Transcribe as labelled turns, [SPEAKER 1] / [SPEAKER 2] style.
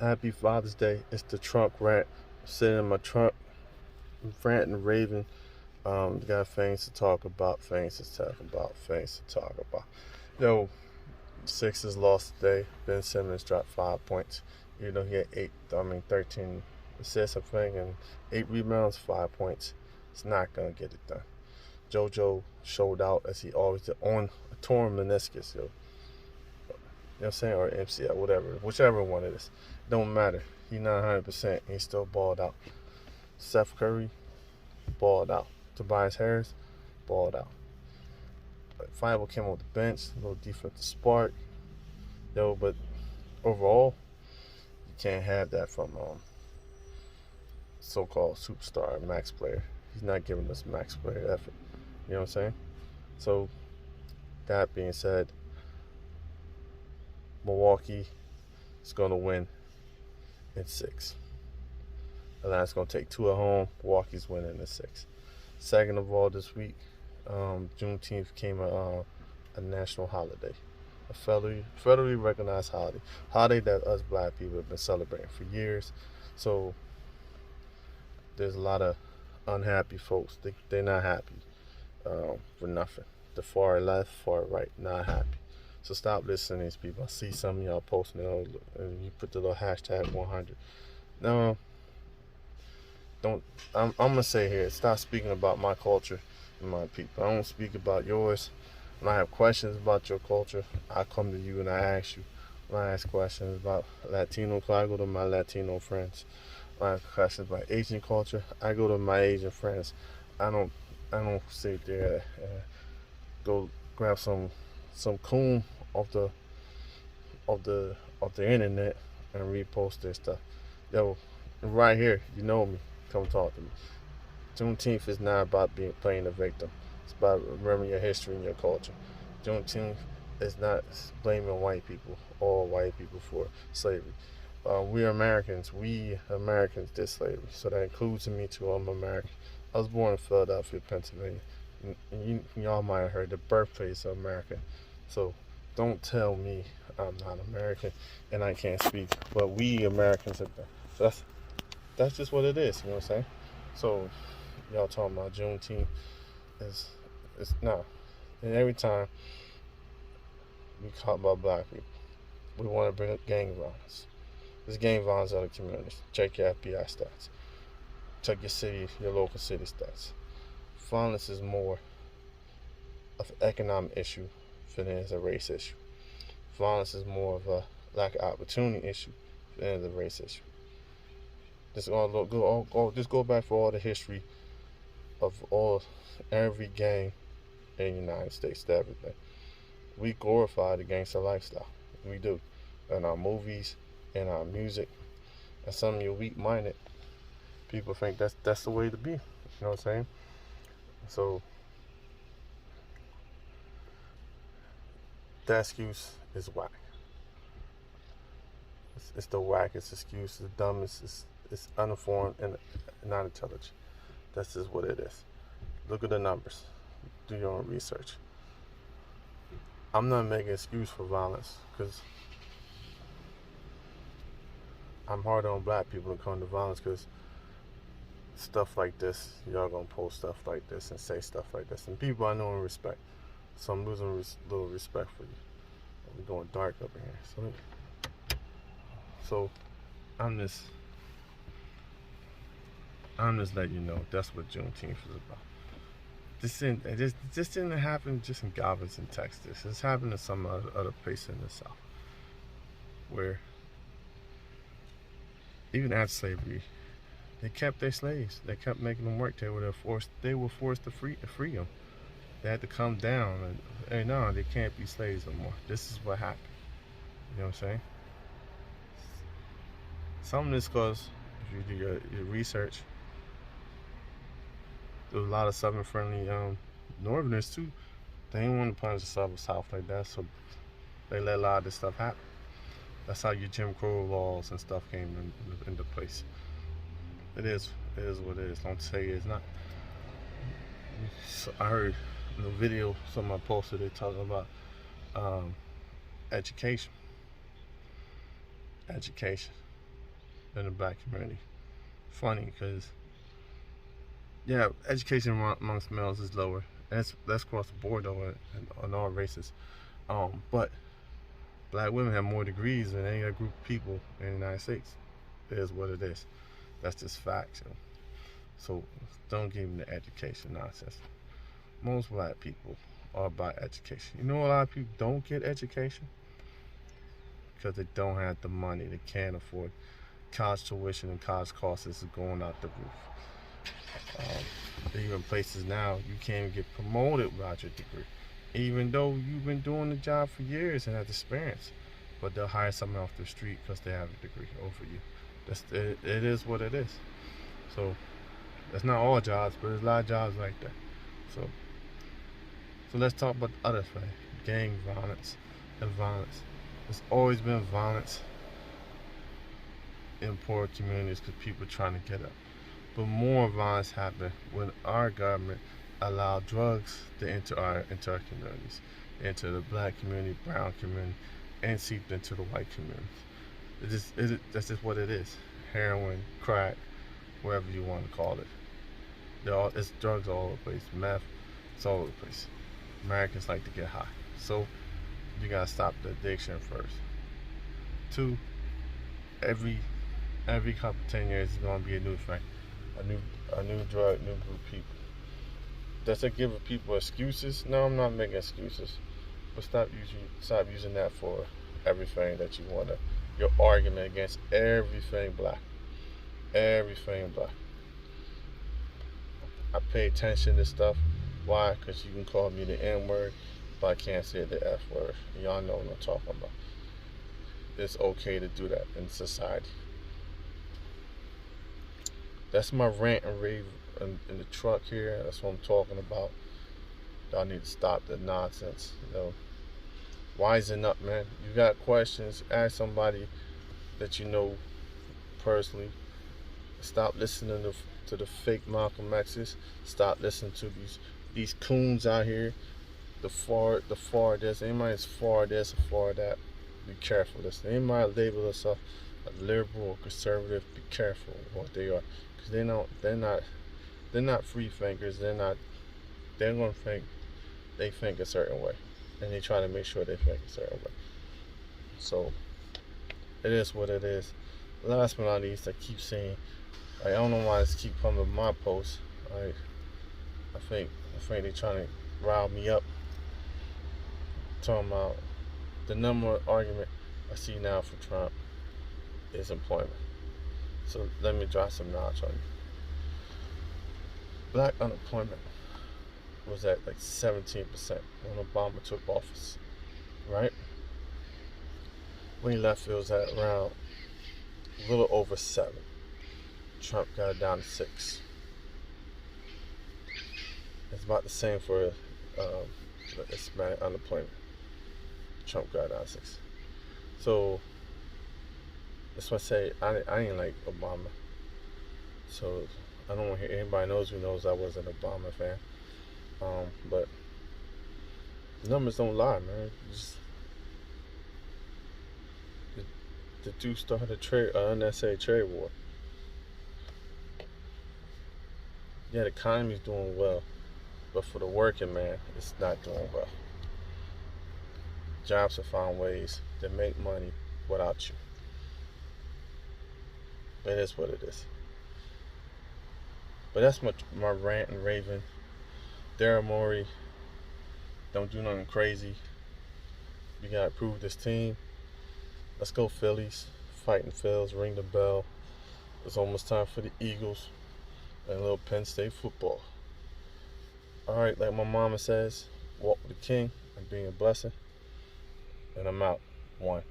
[SPEAKER 1] Happy Father's Day. It's the trunk rant. Sitting in my trunk, ranting and raving. Got things to talk about, things to talk about, things to talk about. Yo, Sixers lost today. Ben Simmons dropped 5 points. You know, he had 13 assists, I think, and 8 rebounds, 5 points. It's not going to get it done. JoJo showed out as he always did on a torn meniscus, yo. You know what I'm saying? Or MCL, whatever. Whichever one it is. Don't matter. He not 100%. He still balled out. Steph Curry, balled out. Tobias Harris, balled out. Fireball came off the bench, a little defensive spark. Yo, but overall, you can't have that from so-called superstar max player. He's not giving us max player effort. You know what I'm saying? So, that being said, Milwaukee is going to win in 6. Atlanta's going to take 2 at home. Milwaukee's winning in 6. Second of all, this week, Juneteenth came a national holiday, a federally recognized holiday that us black people have been celebrating for years. So there's a lot of unhappy folks. They're not happy for nothing. The far left, far right, not happy. So stop listening to these people. I see some of y'all posting it, and you put the little hashtag 100. No, don't. I'm gonna say here. Stop speaking about my culture and my people. I don't speak about yours. When I have questions about your culture, I come to you and I ask you. When I ask questions about Latino culture, I go to my Latino friends. When I have questions about Asian culture, I go to my Asian friends. I don't. I don't sit there and go grab some coon off the internet and repost their stuff. Yo, right here, you know me. Come talk to me. Juneteenth is not about playing the victim. It's about remembering your history and your culture. Juneteenth is not blaming white people, all white people, for slavery. We Americans. We Americans did slavery, so that includes me too. I'm American. I was born in Philadelphia, Pennsylvania. Y'all might have heard the birthplace of America. So don't tell me I'm not American and I can't speak. But we Americans have done. So that's just what it is. You know what I'm saying? So y'all talking about Juneteenth is it's no. And every time we talk about black people, we want to bring up gang violence. There's gang violence in other communities. Check your FBI stats. Check your local city stats. Violence is more of an economic issue than it is a race issue. Violence is more of a lack of opportunity issue than it is a race issue. Just go back for all the history of every gang in the United States to everything. We glorify the gangster lifestyle. We do. In our movies, in our music. And some of you weak-minded people think that's the way to be. You know what I'm saying? So that excuse is whack. It's the wackest excuse. It's the dumbest. It's uninformed and not intelligent. That's just what it is. Look at the numbers. Do your own research. I'm not making an excuse for violence because I'm hard on black people when it comes to violence because stuff like this, y'all gonna post stuff like this and say stuff like this. And people I know and respect. So I'm losing a little respect for you. I'm going dark up in here. So I'm just letting you know that's what Juneteenth is about. This didn't happen just in Galveston, Texas. It's happened in some other place in the South, where even after slavery, they kept their slaves. They kept making them work. They were forced to free them. They had to come down and, hey, no, they can't be slaves no more. This is what happened. You know what I'm saying? Some of this goes, if you do your research, there's a lot of Southern-friendly Northerners too. They didn't want to punish the South like that, so they let a lot of this stuff happen. That's how your Jim Crow laws and stuff came into place. It is what it is. Don't say it's not. So I heard in the video someone posted, they talking about education. Education. in the black community. Funny because, yeah, education amongst males is lower. That's across the board though, on all races. But black women have more degrees than any other group of people in the United States. It is what it is. That's just facts. So don't give them the education nonsense. Most black people are about education. You know, a lot of people don't get education because they don't have the money. They can't afford college tuition, and college costs is going out the roof. Even places now, you can't even get promoted without your degree, even though you've been doing the job for years and have experience. But they'll hire someone off the street because they have a degree over you. It is what it is. So that's not all jobs, but there's a lot of jobs like that. So let's talk about the other thing: gang violence and violence. There's always been violence in poor communities because people are trying to get up. But more violence happened when our government allowed drugs to enter our communities, into the black community, brown community, and seeped into the white communities. That's just what it is. Heroin, crack, whatever you want to call it. It's drugs all over the place. Meth, it's all over the place. Americans like to get high. So you gotta stop the addiction first. 2, every couple 10 years is gonna be a new thing. A new drug, new group of people. Does it give people excuses? No, I'm not making excuses. But stop using that for everything that you wanna. Your argument against everything black. Everything black. I pay attention to stuff. Why? Because you can call me the N word, but I can't say the F word. Y'all know what I'm talking about. It's okay to do that in society. That's my rant and rave in the truck here. That's what I'm talking about. Y'all need to stop the nonsense. Wisen up, man. You got questions, ask somebody that you know personally. Stop listening to the fake Malcolm X's. Stop listening to these coons out here. The far this. Anybody that's far this or far that, be careful. Anybody label themselves a liberal or conservative, be careful what they are, because they're not free thinkers. They're gonna think a certain way, and they try to make sure they think a certain way. So it is what it is. Last but not least, I keep saying, I don't know why this keep coming to my post. I think they're trying to rile me up. Talking about the number one argument I see now for Trump is employment. So let me drop some knowledge on you. Black unemployment was at like 17% when Obama took office, right? When he left, it was at around a little over 7. Trump got it down to 6. It's about the same for Hispanic unemployment. Trump got it down to 6. So that's why I say I ain't like Obama. So I don't want to hear anybody knows I was an Obama fan. But the numbers don't lie, man. The two started an unnecessary trade war. Yeah, the economy's doing well, but for the working man, it's not doing well. Jobs have found ways to make money without you. It is what it is. But that's my rant and raving. Daryl Morey, don't do nothing crazy. We gotta prove this team. Let's go Phillies. Fighting Phils, ring the bell. It's almost time for the Eagles and a little Penn State football. Alright, like my mama says, walk with the king and be a blessing. And I'm out. 1.